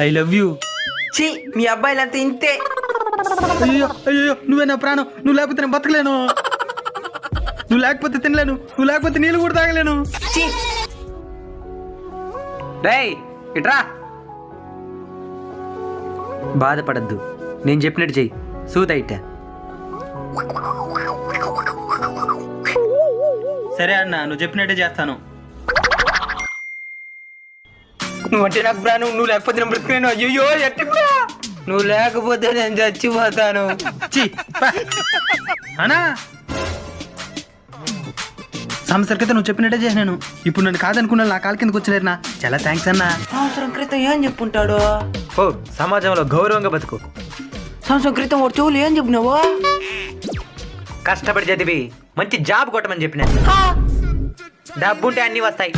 I love you. ఛీ మీ అబ్బాయిలంతా ఇంతే. అయ్యో అయ్యో నువ్వే నా ప్రాణం. నువ్వు లేకపోతే నేను బతకలేను. నువ్వు లేకపోతే తినలేను. నువ్వు లేకపోతే నీళ్ళు కూడా తాగలేను. ఛీ రేయ్ ఇట్రా. బాధపడద్దు, నేను చెప్పినట్టు చెయ్యి. సూదైట. సరే అన్న, నువ్వు చెప్పినట్టే చేస్తాను. నువ్వంటే నాకు ప్రాణం. నువ్వు లేకపోతే నేను బ్రతికేను. అయ్యో ఎట్లా? నువ్వు లేకపోతే నేను చచ్చిపోతాను. ఛీ, పా. అన్నా సంవత్సరం క్రితం నువ్వు చెప్పినట్టే చేసినాను. ఇప్పుడు నన్ను కాదనుకున్నా నా కాలు కిందకు వచ్చలేరునా. చాలా థ్యాంక్స్ అన్నా. సంవత్సరం క్రితం ఏం చెప్పుంటాడు? ఓ సమాజంలో గౌరవంగా బతుకు. సంవత్సరం క్రితం వాడు చెవులు ఏం చెప్పినావు? కష్టపడి చదివి మంచి జాబ్ కొట్టమని చెప్పిన. డబ్బుంటే అన్ని వస్తాయి.